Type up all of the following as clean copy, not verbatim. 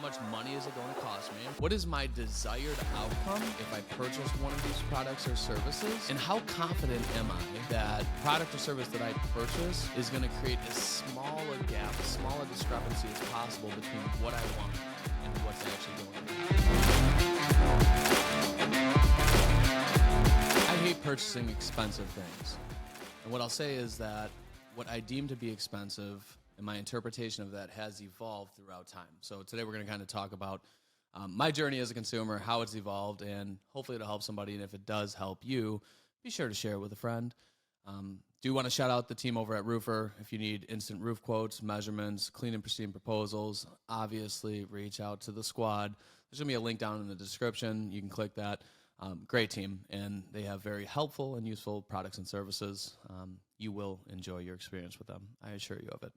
much money is it going to cost me? What is my desired outcome if I purchase one of these products or services? And how confident am I that product or service that I purchase is going to create as small a gap, as small a discrepancy as possible between what I want and what's actually going on? I hate purchasing expensive things. And what I'll say is that what I deem to be expensive and my interpretation of that has evolved throughout time. So today we're going to kind of talk about my journey as a consumer, how it's evolved, and hopefully it'll help somebody. And if it does help you, be sure to share it with a friend. Do want to shout out the team over at Roofr. If you need instant roof quotes, measurements, clean and pristine proposals, obviously reach out to the squad. There's going to be a link down in the description. You can click that. Great team, and they have very helpful and useful products and services. You will enjoy your experience with them. I assure you of it.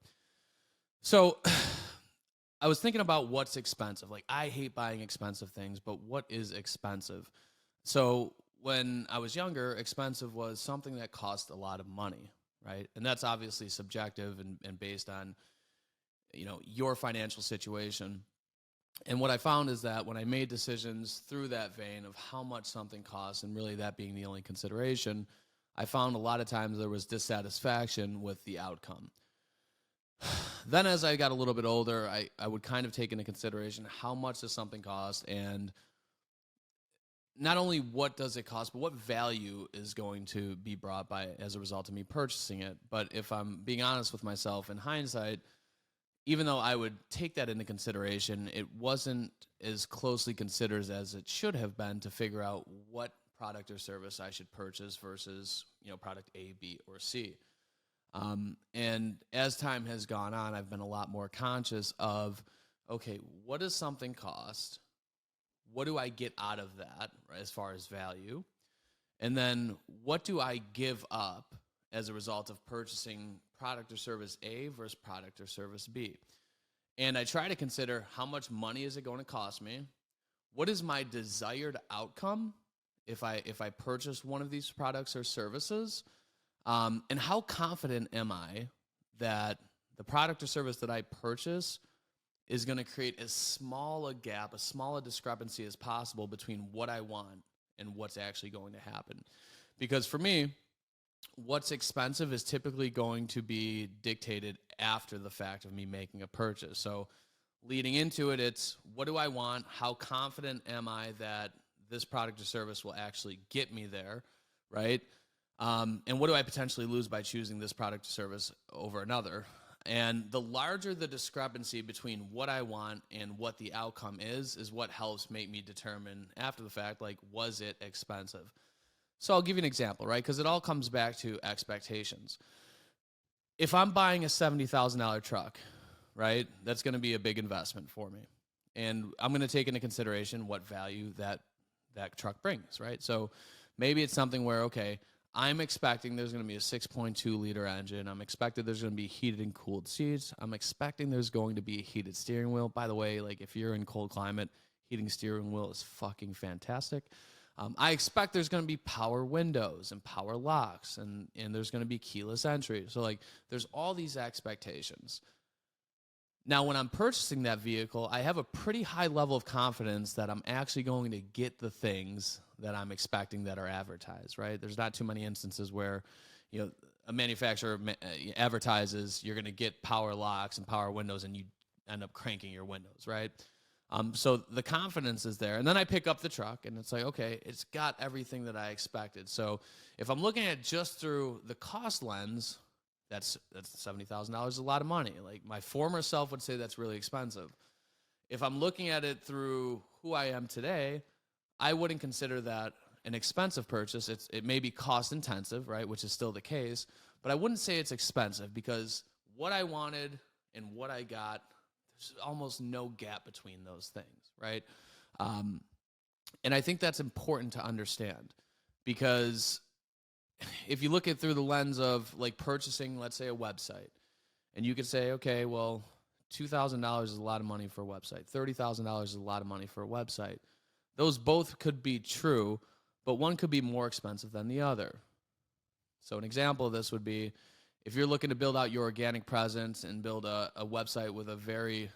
So I was thinking about what's expensive. Like, I hate buying expensive things, but what is expensive? So when I was younger, expensive was something that cost a lot of money, right? And that's obviously subjective and based on, your financial situation. And what I found is that when I made decisions through that vein of how much something costs, and really that being the only consideration, I found a lot of times there was dissatisfaction with the outcome. Then as I got a little bit older, I would kind of take into consideration how much does something cost, and not only what does it cost, but what value is going to be brought by as a result of me purchasing it. But if I'm being honest with myself, in hindsight, even though I would take that into consideration, it wasn't as closely considered as it should have been to figure out what product or service I should purchase versus, product A, B, or C. And as time has gone on, I've been a lot more conscious of, okay, what does something cost? What do I get out of that, right, as far as value? And then what do I give up as a result of purchasing product or service A versus product or service B? And I try to consider how much money is it going to cost me? What is my desired outcome if I purchase one of these products or services? And how confident am I that the product or service that I purchase is going to create as small a gap, as small a discrepancy as possible between what I want and what's actually going to happen? Because for me, what's expensive is typically going to be dictated after the fact of me making a purchase. So leading into it, it's what do I want? How confident am I that this product or service will actually get me there, right? And what do I potentially lose by choosing this product or service over another? And the larger the discrepancy between what I want and what the outcome is what helps make me determine after the fact, like, was it expensive? So I'll give you an example, right? Because it all comes back to expectations. If I'm buying a $70,000 truck, right, that's going to be a big investment for me. And I'm going to take into consideration what value that truck brings, right? So maybe it's something where, okay, I'm expecting there's going to be a 6.2 liter engine. I'm expecting there's going to be heated and cooled seats. I'm expecting there's going to be a heated steering wheel. By the way, like, if you're in cold climate, heating steering wheel is fucking fantastic. I expect there's going to be power windows and power locks, and there's going to be keyless entry. So, like, there's all these expectations. Now, when I'm purchasing that vehicle, I have a pretty high level of confidence that I'm actually going to get the things that I'm expecting that are advertised, right? There's not too many instances where, a manufacturer advertises you're going to get power locks and power windows, and you end up cranking your windows, right? So the confidence is there. And then I pick up the truck, and it's like, okay, it's got everything that I expected. So if I'm looking at it just through the cost lens, that's $70,000 is a lot of money. Like, my former self would say that's really expensive. If I'm looking at it through who I am today, I wouldn't consider that an expensive purchase. It may be cost intensive, right, which is still the case, but I wouldn't say it's expensive because what I wanted and what I got, there's almost no gap between those things, right? And I think that's important to understand, because if you look at it through the lens of, like, purchasing, let's say, a website, and you could say, okay, well, $2,000 is a lot of money for a website. $30,000 is a lot of money for a website. Those both could be true, but one could be more expensive than the other. So an example of this would be if you're looking to build out your organic presence and build a website with a very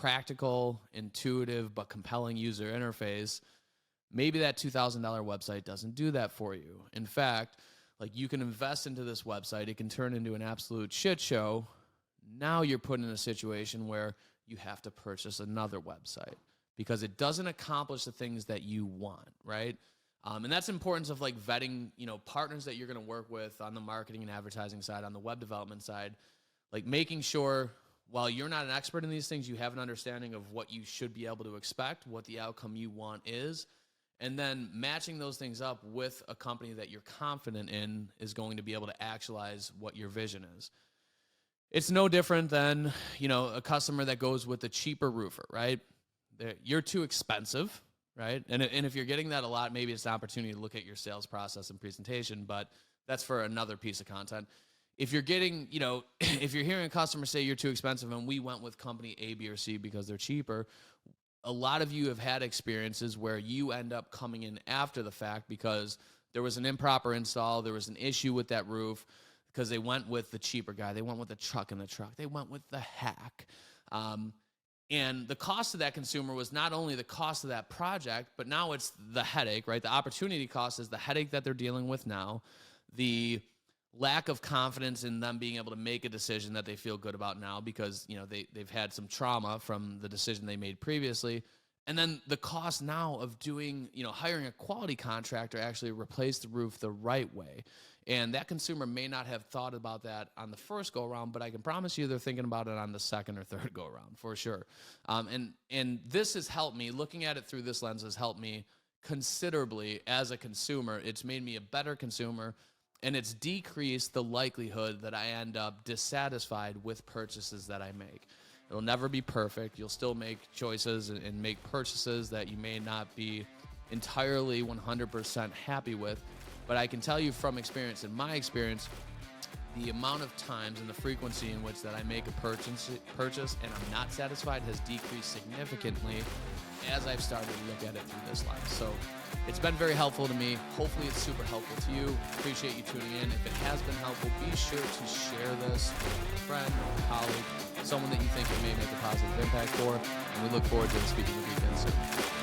practical, intuitive, but compelling user interface, maybe that $2,000 website doesn't do that for you. In fact, like, you can invest into this website, it can turn into an absolute shit show. Now you're put in a situation where you have to purchase another website because it doesn't accomplish the things that you want, right? And that's the importance of like vetting, partners that you're going to work with on the marketing and advertising side, on the web development side, like making sure while you're not an expert in these things, you have an understanding of what you should be able to expect, what the outcome you want is, and then matching those things up with a company that you're confident in is going to be able to actualize what your vision is. It's no different than, a customer that goes with a cheaper roofer, right? You're too expensive, right? And if you're getting that a lot, maybe it's an opportunity to look at your sales process and presentation, but that's for another piece of content. If you're getting, if you're hearing a customer say you're too expensive and we went with company A, B, or C because they're cheaper, a lot of you have had experiences where you end up coming in after the fact because there was an improper install, there was an issue with that roof because they went with the cheaper guy, they went with the truck in the truck, they went with the hack. And the cost of that consumer was not only the cost of that project, but now it's the headache, right? The opportunity cost is the headache that they're dealing with now, the lack of confidence in them being able to make a decision that they feel good about now because, they've had some trauma from the decision they made previously. And then the cost now of doing, hiring a quality contractor actually replace the roof the right way. And that consumer may not have thought about that on the first go around, but I can promise you they're thinking about it on the second or third go around for sure. And this has helped me, looking at it through this lens has helped me considerably as a consumer. It's made me a better consumer, and it's decreased the likelihood that I end up dissatisfied with purchases that I make. It'll never be perfect. You'll still make choices and make purchases that you may not be entirely 100% happy with. But I can tell you from experience, in my experience, the amount of times and the frequency in which that I make a purchase and I'm not satisfied has decreased significantly as I've started to look at it through this lens. So it's been very helpful to me. Hopefully it's super helpful to you. Appreciate you tuning in. If it has been helpful, be sure to share this with a friend or a colleague, someone that you think it may make a positive impact for. And we look forward to speaking with you again soon.